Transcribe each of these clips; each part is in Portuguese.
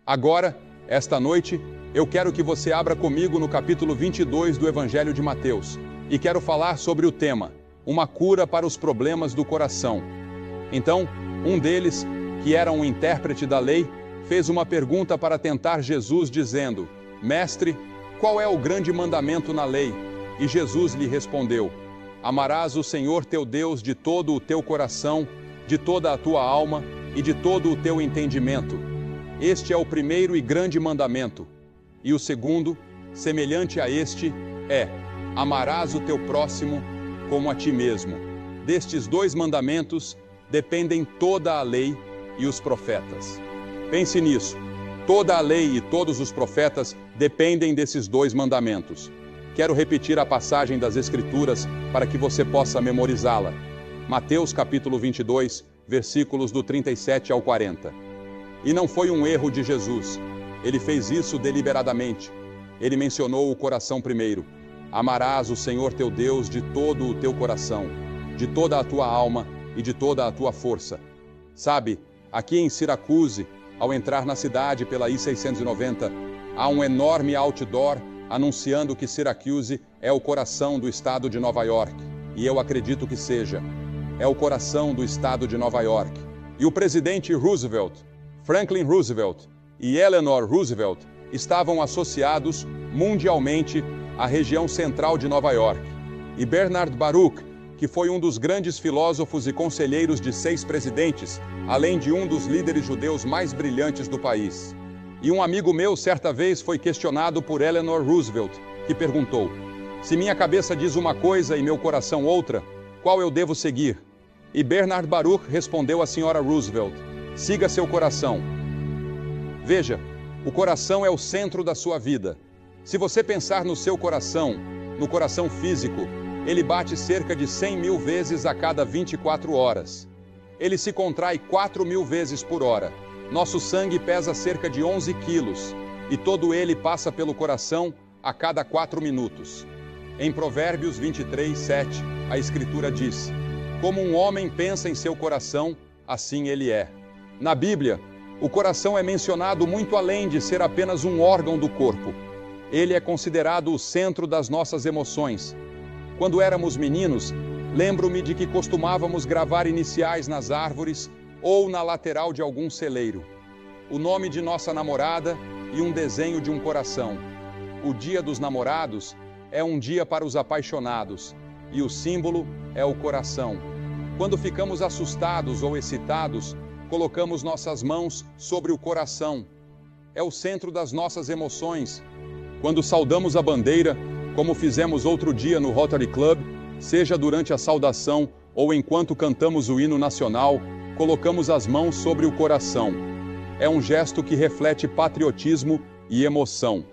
Agora, esta noite, eu quero que você abra comigo no capítulo 22 do Evangelho de Mateus, e quero falar sobre o tema, uma cura para os problemas do coração. Então, um deles, que era um intérprete da lei, fez uma pergunta para tentar Jesus, dizendo: Mestre, qual é o grande mandamento na lei? E Jesus lhe respondeu: Amarás o Senhor teu Deus de todo o teu coração, de toda a tua alma e de todo o teu entendimento. Este é o primeiro e grande mandamento. E o segundo, semelhante a este, é: amarás o teu próximo como a ti mesmo. Destes dois mandamentos dependem toda a lei e os profetas. Pense nisso. Toda a lei e todos os profetas dependem desses dois mandamentos. Quero repetir a passagem das Escrituras para que você possa memorizá-la. Mateus capítulo 22, versículos do 37 ao 40. E não foi um erro de Jesus. Ele fez isso deliberadamente. Ele mencionou o coração primeiro. Amarás o Senhor teu Deus de todo o teu coração, de toda a tua alma e de toda a tua força. Sabe, aqui em Syracuse, ao entrar na cidade pela I-690, há um enorme outdoor anunciando que Syracuse é o coração do estado de Nova York. E eu acredito que seja. É o coração do estado de Nova York. E o presidente Roosevelt, Franklin Roosevelt e Eleanor Roosevelt estavam associados mundialmente à região central de Nova York. E Bernard Baruch, que foi um dos grandes filósofos e conselheiros de 6 presidentes, além de um dos líderes judeus mais brilhantes do país. E um amigo meu certa vez foi questionado por Eleanor Roosevelt, que perguntou: se minha cabeça diz uma coisa e meu coração outra, qual eu devo seguir? E Bernard Baruch respondeu à senhora Roosevelt: siga seu coração. Veja, o coração é o centro da sua vida. Se você pensar no seu coração, no coração físico, ele bate cerca de 100 mil vezes a cada 24 horas. Ele se contrai 4.000 vezes por hora. Nosso sangue pesa cerca de 11 quilos e todo ele passa pelo coração a cada 4 minutos. Em Provérbios 23, 7, a Escritura diz: como um homem pensa em seu coração, assim ele é. Na Bíblia, o coração é mencionado muito além de ser apenas um órgão do corpo. Ele é considerado o centro das nossas emoções. Quando éramos meninos, lembro-me de que costumávamos gravar iniciais nas árvores ou na lateral de algum celeiro. O nome de nossa namorada e um desenho de um coração. O Dia dos Namorados é um dia para os apaixonados e o símbolo é o coração. Quando ficamos assustados ou excitados, colocamos nossas mãos sobre o coração. É o centro das nossas emoções. Quando saudamos a bandeira, como fizemos outro dia no Rotary Club, seja durante a saudação ou enquanto cantamos o hino nacional, colocamos as mãos sobre o coração. É um gesto que reflete patriotismo e emoção.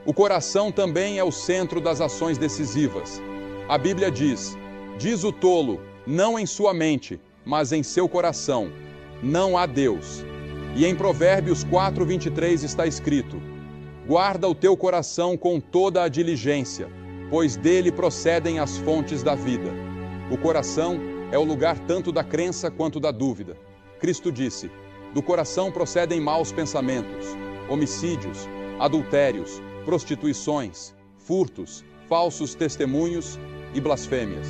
O coração também é o centro das ações decisivas. A Bíblia diz: diz o tolo, não em sua mente, mas em seu coração, não há Deus. E em Provérbios 4:23 está escrito: guarda o teu coração com toda a diligência, pois dele procedem as fontes da vida. O coração é o lugar tanto da crença quanto da dúvida. Cristo disse: do coração procedem maus pensamentos, homicídios, adultérios, prostituições, furtos, falsos testemunhos e blasfêmias.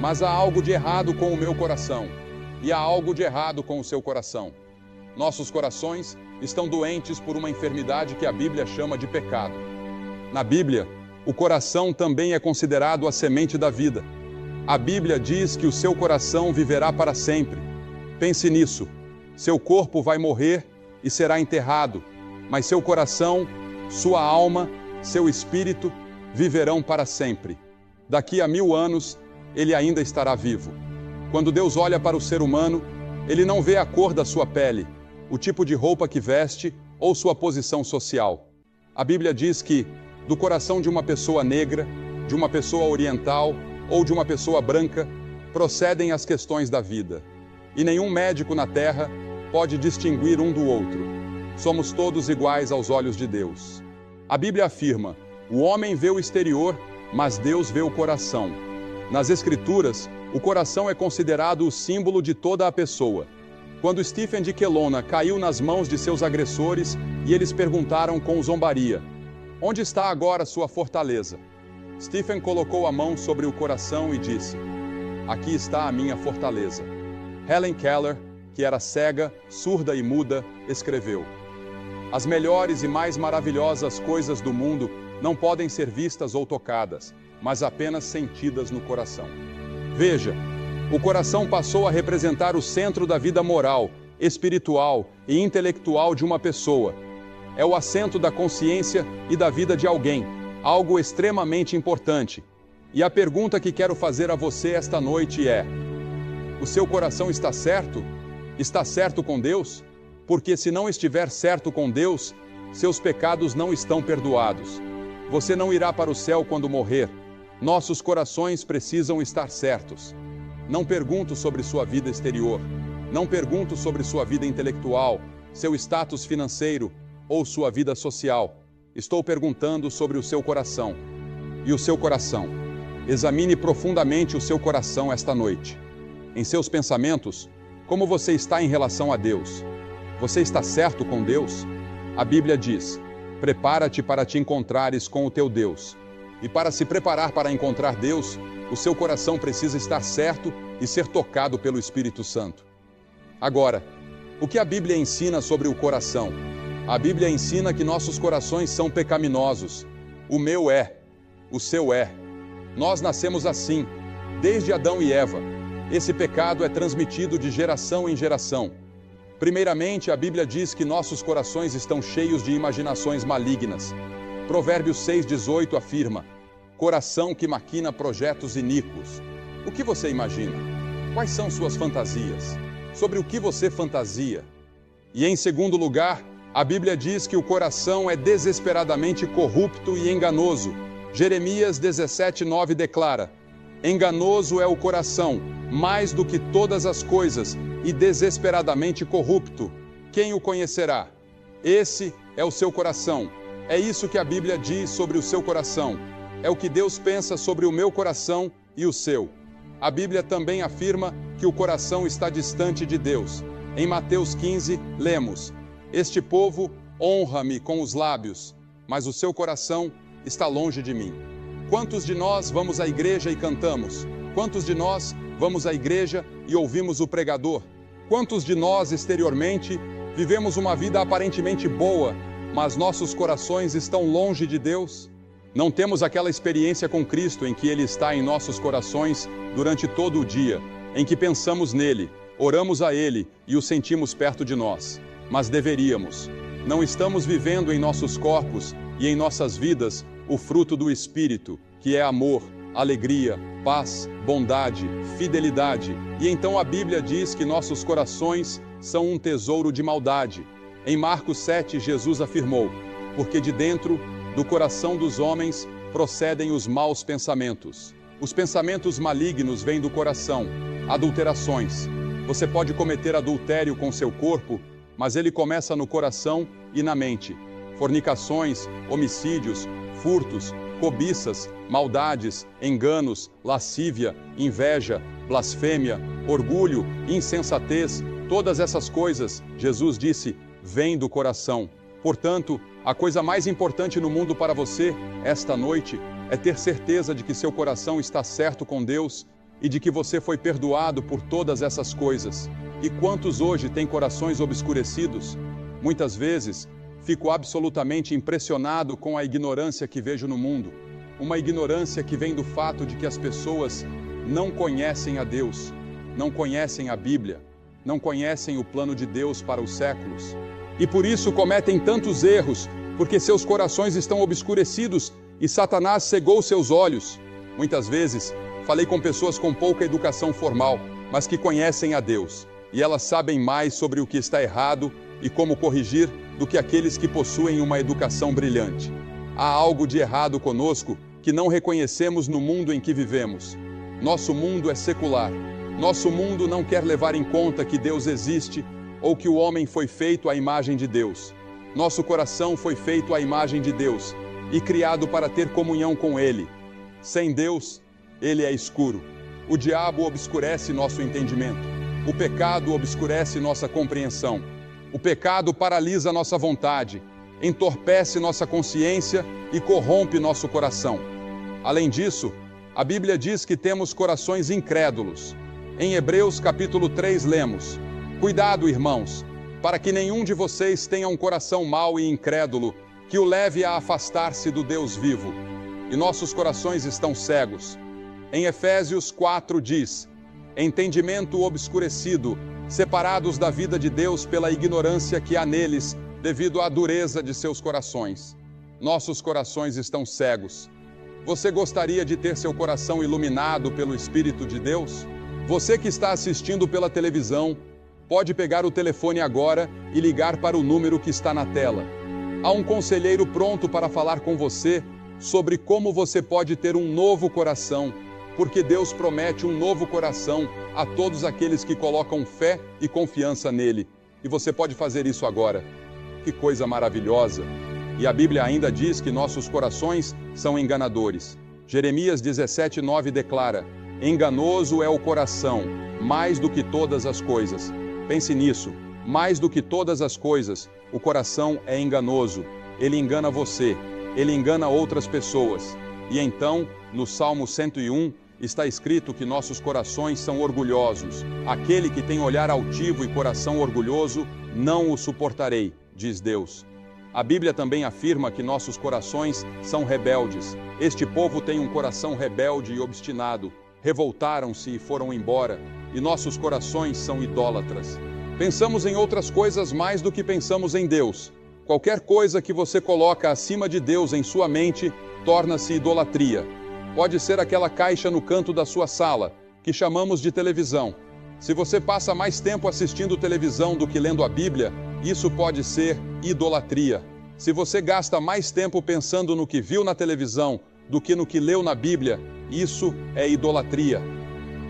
Mas há algo de errado com o meu coração, e há algo de errado com o seu coração. Nossos corações estão doentes por uma enfermidade que a Bíblia chama de pecado. Na Bíblia, o coração também é considerado a semente da vida. A Bíblia diz que o seu coração viverá para sempre. Pense nisso. Seu corpo vai morrer e será enterrado, mas seu coração, sua alma, seu espírito viverão para sempre. Daqui a 1000 anos, ele ainda estará vivo. Quando Deus olha para o ser humano, ele não vê a cor da sua pele, o tipo de roupa que veste ou sua posição social. A Bíblia diz que, do coração de uma pessoa negra, de uma pessoa oriental ou de uma pessoa branca, procedem as questões da vida. E nenhum médico na terra pode distinguir um do outro. Somos todos iguais aos olhos de Deus. A Bíblia afirma: o homem vê o exterior, mas Deus vê o coração. Nas Escrituras, o coração é considerado o símbolo de toda a pessoa. quando Stephen de Kelowna caiu nas mãos de seus agressores e eles perguntaram com zombaria: "Onde está agora sua fortaleza?" Stephen colocou a mão sobre o coração e disse: "Aqui está a minha fortaleza." Helen Keller, que era cega, surda e muda, escreveu: "As melhores e mais maravilhosas coisas do mundo não podem ser vistas ou tocadas, mas apenas sentidas no coração." Veja, o coração passou a representar o centro da vida moral, espiritual e intelectual de uma pessoa. É o assento da consciência e da vida de alguém, algo extremamente importante. E a pergunta que quero fazer a você esta noite é: o seu coração está certo? Está certo com Deus? Porque se não estiver certo com Deus, seus pecados não estão perdoados. Você não irá para o céu quando morrer. Nossos corações precisam estar certos. Não pergunto sobre sua vida exterior. Não pergunto sobre sua vida intelectual, seu status financeiro ou sua vida social. Estou perguntando sobre o seu coração. E o seu coração. Examine profundamente o seu coração esta noite. Em seus pensamentos, como você está em relação a Deus? Você está certo com Deus? A Bíblia diz: "Prepara-te para te encontrares com o teu Deus." E para se preparar para encontrar Deus, o seu coração precisa estar certo e ser tocado pelo Espírito Santo. Agora, o que a Bíblia ensina sobre o coração? A Bíblia ensina que nossos corações são pecaminosos. O meu é, o seu é. Nós nascemos assim, desde Adão e Eva. Esse pecado é transmitido de geração em geração. Primeiramente, a Bíblia diz que nossos corações estão cheios de imaginações malignas. Provérbios 6,18 afirma: "Coração que maquina projetos iníquos." O que você imagina? Quais são suas fantasias? Sobre o que você fantasia? E em segundo lugar, a Bíblia diz que o coração é desesperadamente corrupto e enganoso. Jeremias 17,9 declara: "Enganoso é o coração, mais do que todas as coisas, e desesperadamente corrupto. Quem o conhecerá?" Esse é o seu coração. É isso que a Bíblia diz sobre o seu coração. É o que Deus pensa sobre o meu coração e o seu. A Bíblia também afirma que o coração está distante de Deus. Em Mateus 15, lemos: "Este povo honra-me com os lábios, mas o seu coração está longe de mim." Quantos de nós vamos à igreja e cantamos? Quantos de nós vamos à igreja e ouvimos o pregador? Quantos de nós, exteriormente, vivemos uma vida aparentemente boa, mas nossos corações estão longe de Deus? Não temos aquela experiência com Cristo em que Ele está em nossos corações durante todo o dia, em que pensamos nele, oramos a Ele e o sentimos perto de nós. Mas deveríamos. Não estamos vivendo em nossos corpos e em nossas vidas o fruto do Espírito, que é amor, alegria, paz, bondade, fidelidade. E então a Bíblia diz que nossos corações são um tesouro de maldade. Em Marcos 7, Jesus afirmou: "Porque de dentro do coração dos homens procedem os maus pensamentos." Os pensamentos malignos vêm do coração. Adulterações. Você pode cometer adultério com seu corpo, mas ele começa no coração e na mente. Fornicações, homicídios, furtos, cobiças, maldades, enganos, lascívia, inveja, blasfêmia, orgulho, insensatez, todas essas coisas, Jesus disse, vêm do coração. Portanto, a coisa mais importante no mundo para você, esta noite, é ter certeza de que seu coração está certo com Deus e de que você foi perdoado por todas essas coisas. E quantos hoje têm corações obscurecidos? Muitas vezes, fico absolutamente impressionado com a ignorância que vejo no mundo. Uma ignorância que vem do fato de que as pessoas não conhecem a Deus, não conhecem a Bíblia, não conhecem o plano de Deus para os séculos. E por isso cometem tantos erros, porque seus corações estão obscurecidos e Satanás cegou seus olhos. Muitas vezes, falei com pessoas com pouca educação formal, mas que conhecem a Deus. E elas sabem mais sobre o que está errado e como corrigir do que aqueles que possuem uma educação brilhante. Há algo de errado conosco que não reconhecemos no mundo em que vivemos. Nosso mundo é secular. Nosso mundo não quer levar em conta que Deus existe ou que o homem foi feito à imagem de Deus. Nosso coração foi feito à imagem de Deus e criado para ter comunhão com Ele. Sem Deus, Ele é escuro. O diabo obscurece nosso entendimento. O pecado obscurece nossa compreensão. O pecado paralisa nossa vontade, entorpece nossa consciência e corrompe nosso coração. Além disso, a Bíblia diz que temos corações incrédulos. Em Hebreus capítulo 3 lemos: Cuidado, irmãos, para que nenhum de vocês tenha um coração mau e incrédulo, que o leve a afastar-se do Deus vivo. E nossos corações estão cegos. Em Efésios 4 diz: Entendimento obscurecido, separados da vida de Deus pela ignorância que há neles, devido à dureza de seus corações. Nossos corações estão cegos. Você gostaria de ter seu coração iluminado pelo Espírito de Deus? Você que está assistindo pela televisão, pode pegar o telefone agora e ligar para o número que está na tela. Há um conselheiro pronto para falar com você sobre como você pode ter um novo coração, porque Deus promete um novo coração a todos aqueles que colocam fé e confiança nele. E você pode fazer isso agora. Que coisa maravilhosa! E a Bíblia ainda diz que nossos corações são enganadores. Jeremias 17:9 declara: Enganoso é o coração, mais do que todas as coisas. Pense nisso, mais do que todas as coisas, o coração é enganoso. Ele engana você, ele engana outras pessoas. E então, no Salmo 101, está escrito que nossos corações são orgulhosos. Aquele que tem olhar altivo e coração orgulhoso, não o suportarei, diz Deus. A Bíblia também afirma que nossos corações são rebeldes. Este povo tem um coração rebelde e obstinado. Revoltaram-se e foram embora, e nossos corações são idólatras. Pensamos em outras coisas mais do que pensamos em Deus. Qualquer coisa que você coloca acima de Deus em sua mente, torna-se idolatria. Pode ser aquela caixa no canto da sua sala, que chamamos de televisão. Se você passa mais tempo assistindo televisão do que lendo a Bíblia, isso pode ser idolatria. Se você gasta mais tempo pensando no que viu na televisão do que no que leu na Bíblia, isso é idolatria.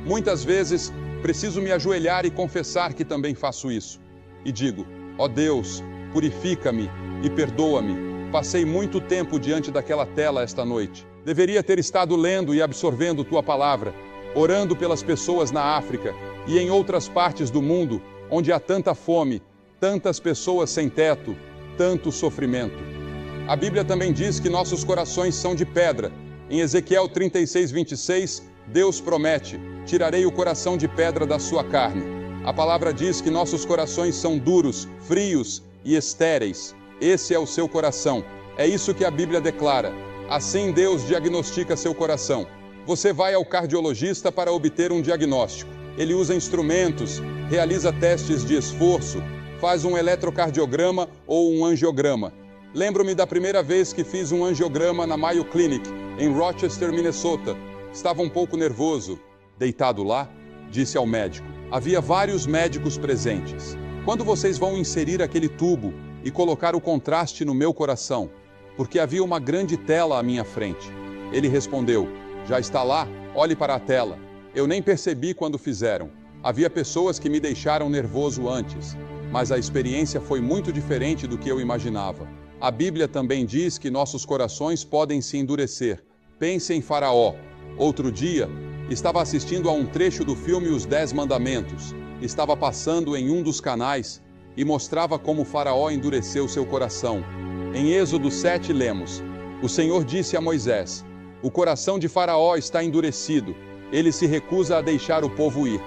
Muitas vezes, preciso me ajoelhar e confessar que também faço isso. E digo: ó Deus, purifica-me e perdoa-me. Passei muito tempo diante daquela tela esta noite. Deveria ter estado lendo e absorvendo tua palavra, orando pelas pessoas na África e em outras partes do mundo, onde há tanta fome, tantas pessoas sem teto, tanto sofrimento. A Bíblia também diz que nossos corações são de pedra. Em Ezequiel 36:26, Deus promete: tirarei o coração de pedra da sua carne. A palavra diz que nossos corações são duros, frios e estéreis. Esse é o seu coração. É isso que a Bíblia declara. Assim Deus diagnostica seu coração. Você vai ao cardiologista para obter um diagnóstico. Ele usa instrumentos, realiza testes de esforço, faz um eletrocardiograma ou um angiograma. Lembro-me da primeira vez que fiz um angiograma na Mayo Clinic, em Rochester, Minnesota. Estava um pouco nervoso. Deitado lá, disse ao médico. Havia vários médicos presentes. Quando vocês vão inserir aquele tubo e colocar o contraste no meu coração? Porque havia uma grande tela à minha frente. Ele respondeu: já está lá, olhe para a tela. Eu nem percebi quando fizeram. Havia pessoas que me deixaram nervoso antes, mas a experiência foi muito diferente do que eu imaginava. A Bíblia também diz que nossos corações podem se endurecer. Pense em Faraó. Outro dia, estava assistindo a um trecho do filme Os 10 Mandamentos. Estava passando em um dos canais e mostrava como Faraó endureceu seu coração. Em Êxodo 7 lemos: o Senhor disse a Moisés: o coração de Faraó está endurecido, ele se recusa a deixar o povo ir.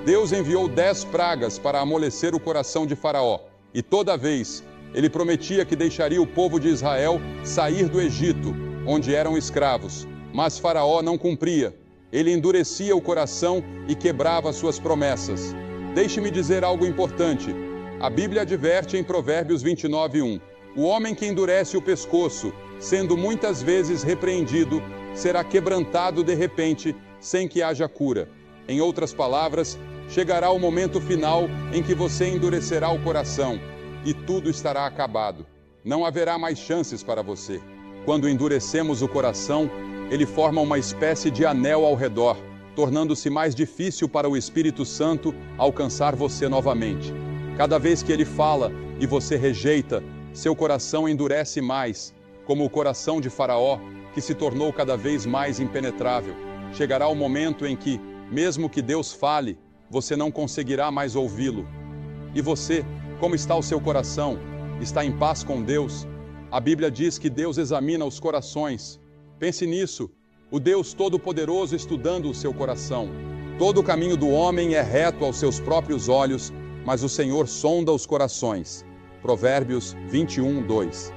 Deus enviou 10 pragas para amolecer o coração de Faraó, e toda vez ele prometia que deixaria o povo de Israel sair do Egito, onde eram escravos. Mas Faraó não cumpria, ele endurecia o coração e quebrava suas promessas. Deixe-me dizer algo importante. A Bíblia adverte em Provérbios 29:1. O homem que endurece o pescoço, sendo muitas vezes repreendido, será quebrantado de repente, sem que haja cura. Em outras palavras, chegará o momento final em que você endurecerá o coração e tudo estará acabado. Não haverá mais chances para você. Quando endurecemos o coração, ele forma uma espécie de anel ao redor, tornando-se mais difícil para o Espírito Santo alcançar você novamente. Cada vez que ele fala e você rejeita, seu coração endurece mais, como o coração de Faraó, que se tornou cada vez mais impenetrável. Chegará o momento em que, mesmo que Deus fale, você não conseguirá mais ouvi-lo. E você, como está o seu coração? Está em paz com Deus? A Bíblia diz que Deus examina os corações. Pense nisso, o Deus Todo-Poderoso estudando o seu coração. Todo o caminho do homem é reto aos seus próprios olhos, mas o Senhor sonda os corações. Provérbios 21, 2.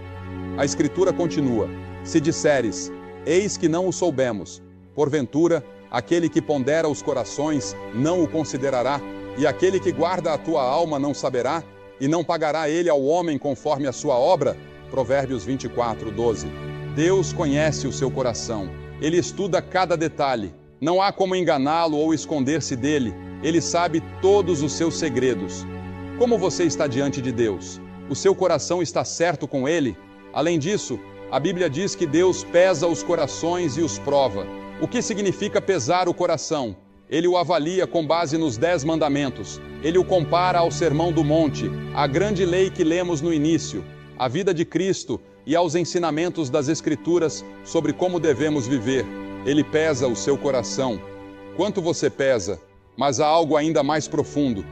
A Escritura continua: se disseres, eis que não o soubemos, porventura, aquele que pondera os corações não o considerará, e aquele que guarda a tua alma não saberá, e não pagará ele ao homem conforme a sua obra? Provérbios 24, 12. Deus conhece o seu coração. Ele estuda cada detalhe. Não há como enganá-lo ou esconder-se dele. Ele sabe todos os seus segredos. Como você está diante de Deus? O seu coração está certo com ele? Além disso, a Bíblia diz que Deus pesa os corações e os prova. O que significa pesar o coração? Ele o avalia com base nos 10 mandamentos. Ele o compara ao Sermão do Monte, à grande lei que lemos no início, à vida de Cristo e aos ensinamentos das Escrituras sobre como devemos viver. Ele pesa o seu coração. Quanto você pesa? Mas há algo ainda mais profundo.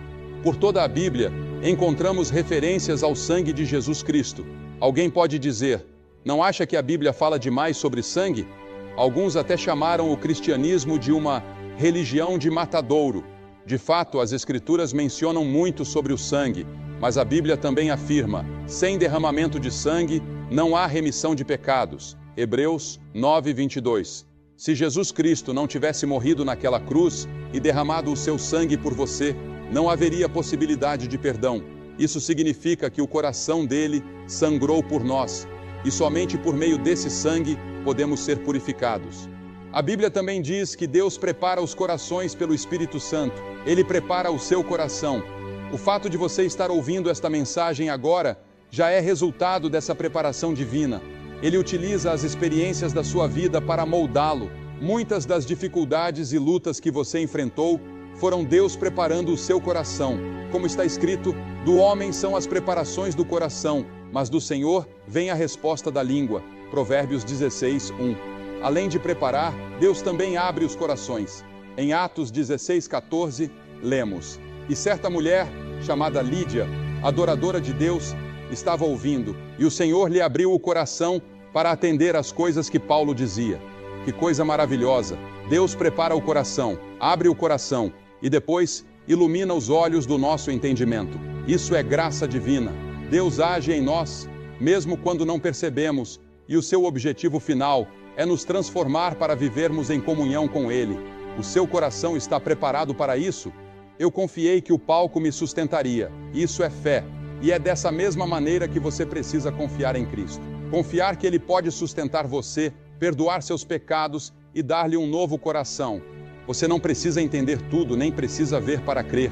Por toda a Bíblia, encontramos referências ao sangue de Jesus Cristo. Alguém pode dizer, não acha que a Bíblia fala demais sobre sangue? Alguns até chamaram o cristianismo de uma religião de matadouro. De fato, as Escrituras mencionam muito sobre o sangue, mas a Bíblia também afirma, sem derramamento de sangue, não há remissão de pecados. Hebreus 9, 22. Se Jesus Cristo não tivesse morrido naquela cruz e derramado o seu sangue por você, não haveria possibilidade de perdão. Isso significa que o coração dele sangrou por nós, e somente por meio desse sangue podemos ser purificados. A Bíblia também diz que Deus prepara os corações pelo Espírito Santo. Ele prepara o seu coração. O fato de você estar ouvindo esta mensagem agora já é resultado dessa preparação divina. Ele utiliza as experiências da sua vida para moldá-lo. Muitas das dificuldades e lutas que você enfrentou foram Deus preparando o seu coração. Como está escrito, do homem são as preparações do coração, mas do Senhor vem a resposta da língua. Provérbios 16, 1. Além de preparar, Deus também abre os corações. Em Atos 16, 14, lemos: e certa mulher, chamada Lídia, adoradora de Deus, estava ouvindo, e o Senhor lhe abriu o coração para atender às coisas que Paulo dizia. Que coisa maravilhosa! Deus prepara o coração, abre o coração e depois ilumina os olhos do nosso entendimento. Isso é graça divina. Deus age em nós, mesmo quando não percebemos, e o seu objetivo final é nos transformar para vivermos em comunhão com Ele. O seu coração está preparado para isso? Eu confiei que o palco me sustentaria. Isso é fé. E é dessa mesma maneira que você precisa confiar em Cristo. Confiar que Ele pode sustentar você, perdoar seus pecados e dar-lhe um novo coração. Você não precisa entender tudo, nem precisa ver para crer.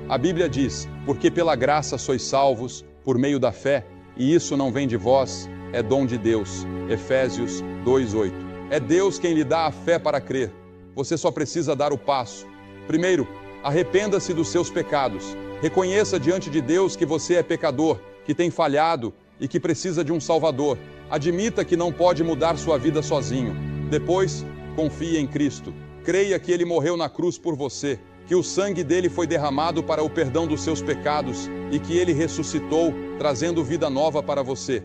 A Bíblia diz, porque pela graça sois salvos, por meio da fé, e isso não vem de vós, é dom de Deus. Efésios 2:8. É Deus quem lhe dá a fé para crer. Você só precisa dar o passo. Primeiro, arrependa-se dos seus pecados. Reconheça diante de Deus que você é pecador, que tem falhado e que precisa de um Salvador. Admita que não pode mudar sua vida sozinho. Depois, confie em Cristo. Creia que Ele morreu na cruz por você, que o sangue dele foi derramado para o perdão dos seus pecados e que Ele ressuscitou, trazendo vida nova para você.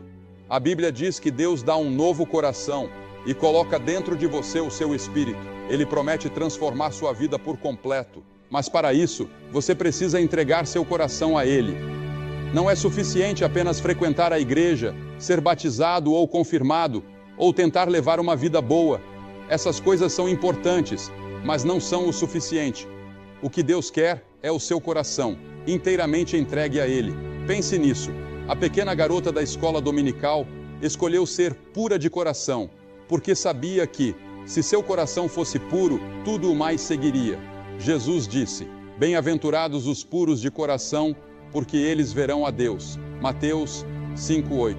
A Bíblia diz que Deus dá um novo coração e coloca dentro de você o seu espírito. Ele promete transformar sua vida por completo. Mas para isso, você precisa entregar seu coração a Ele. Não é suficiente apenas frequentar a igreja, ser batizado ou confirmado, ou tentar levar uma vida boa. Essas coisas são importantes, mas não são o suficiente. O que Deus quer é o seu coração, inteiramente entregue a Ele. Pense nisso. A pequena garota da escola dominical escolheu ser pura de coração, porque sabia que, se seu coração fosse puro, tudo o mais seguiria. Jesus disse, bem-aventurados os puros de coração, porque eles verão a Deus. Mateus 5:8.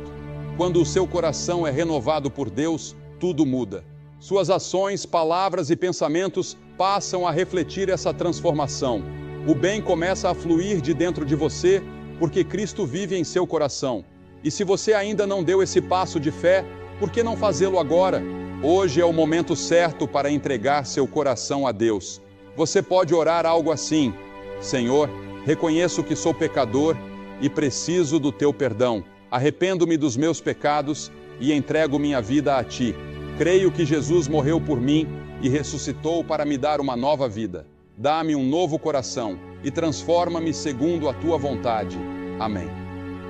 Quando o seu coração é renovado por Deus, tudo muda. Suas ações, palavras e pensamentos passam a refletir essa transformação. O bem começa a fluir de dentro de você, porque Cristo vive em seu coração. E se você ainda não deu esse passo de fé, por que não fazê-lo agora? Hoje é o momento certo para entregar seu coração a Deus. Você pode orar algo assim: Senhor, reconheço que sou pecador e preciso do teu perdão. Arrependo-me dos meus pecados e entrego minha vida a ti. Creio que Jesus morreu por mim e ressuscitou para me dar uma nova vida. Dá-me um novo coração e transforma-me segundo a tua vontade. Amém.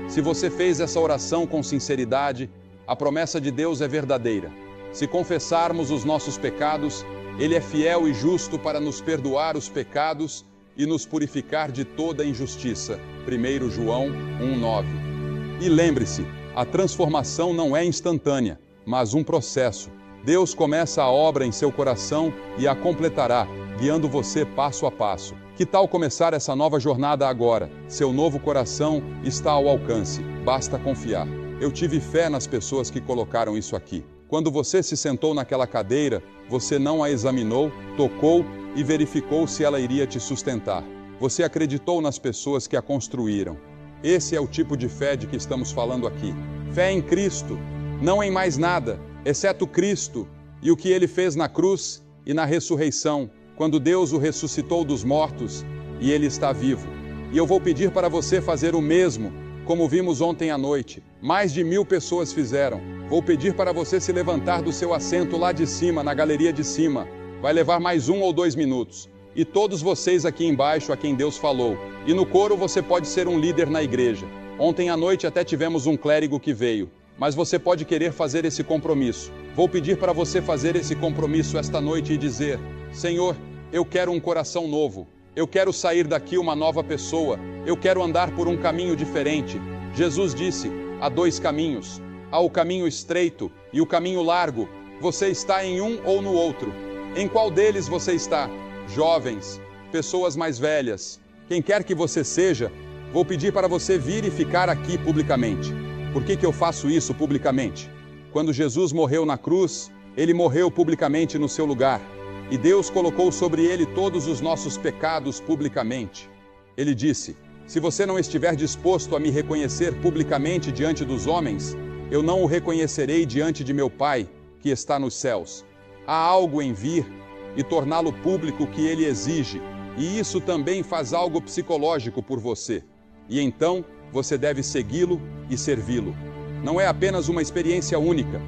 Se você fez essa oração com sinceridade, a promessa de Deus é verdadeira. Se confessarmos os nossos pecados, Ele é fiel e justo para nos perdoar os pecados e nos purificar de toda injustiça. 1 João 1,9. E lembre-se, a transformação não é instantânea, mas um processo. Deus começa a obra em seu coração e a completará, guiando você passo a passo. Que tal começar essa nova jornada agora? Seu novo coração está ao alcance, basta confiar. Eu tive fé nas pessoas que colocaram isso aqui. Quando você se sentou naquela cadeira, você não a examinou, tocou e verificou se ela iria te sustentar. Você acreditou nas pessoas que a construíram. Esse é o tipo de fé de que estamos falando aqui. Fé em Cristo, não em mais nada, exceto Cristo e o que Ele fez na cruz e na ressurreição, quando Deus o ressuscitou dos mortos e Ele está vivo. E eu vou pedir para você fazer o mesmo, como vimos ontem à noite. Mais de 1000 pessoas fizeram. Vou pedir para você se levantar do seu assento lá de cima, na galeria de cima. Vai levar mais 1 ou 2 minutos. E todos vocês aqui embaixo a quem Deus falou. E no coro você pode ser um líder na igreja. Ontem à noite até tivemos um clérigo que veio. Mas você pode querer fazer esse compromisso. Vou pedir para você fazer esse compromisso esta noite e dizer: Senhor, eu quero um coração novo. Eu quero sair daqui uma nova pessoa. Eu quero andar por um caminho diferente. Jesus disse: há 2 caminhos. Há o caminho estreito e o caminho largo. Você está em um ou no outro. Em qual deles você está? Jovens, pessoas mais velhas, quem quer que você seja, vou pedir para você vir e ficar aqui publicamente. Por que eu faço isso publicamente? Quando Jesus morreu na cruz, Ele morreu publicamente no seu lugar. E Deus colocou sobre Ele todos os nossos pecados publicamente. Ele disse: se você não estiver disposto a me reconhecer publicamente diante dos homens, eu não o reconhecerei diante de meu Pai, que está nos céus. Há algo em vir e torná-lo público que Ele exige, e isso também faz algo psicológico por você. E então, você deve segui-lo e servi-lo. Não é apenas uma experiência única.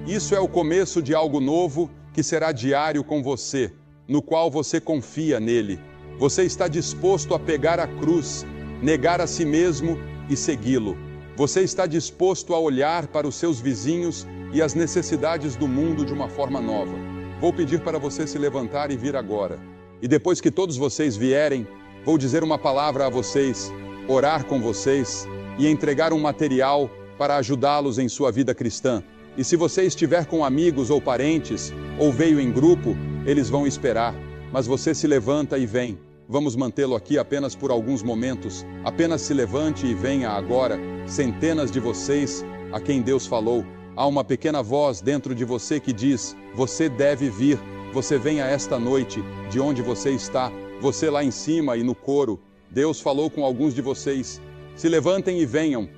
Isso é o começo de algo novo que será diário com você, no qual você confia nele. Você está disposto a pegar a cruz, negar a si mesmo e segui-lo. Você está disposto a olhar para os seus vizinhos e as necessidades do mundo de uma forma nova. Vou pedir para você se levantar e vir agora. E depois que todos vocês vierem, vou dizer uma palavra a vocês, orar com vocês e entregar um material para ajudá-los em sua vida cristã. E se você estiver com amigos ou parentes, ou veio em grupo, eles vão esperar. Mas você se levanta e vem. Vamos mantê-lo aqui apenas por alguns momentos. Apenas se levante e venha agora. Centenas de vocês a quem Deus falou. Há uma pequena voz dentro de você que diz: você deve vir. Você venha esta noite, de onde você está. Você lá em cima e no coro. Deus falou com alguns de vocês. Se levantem e venham.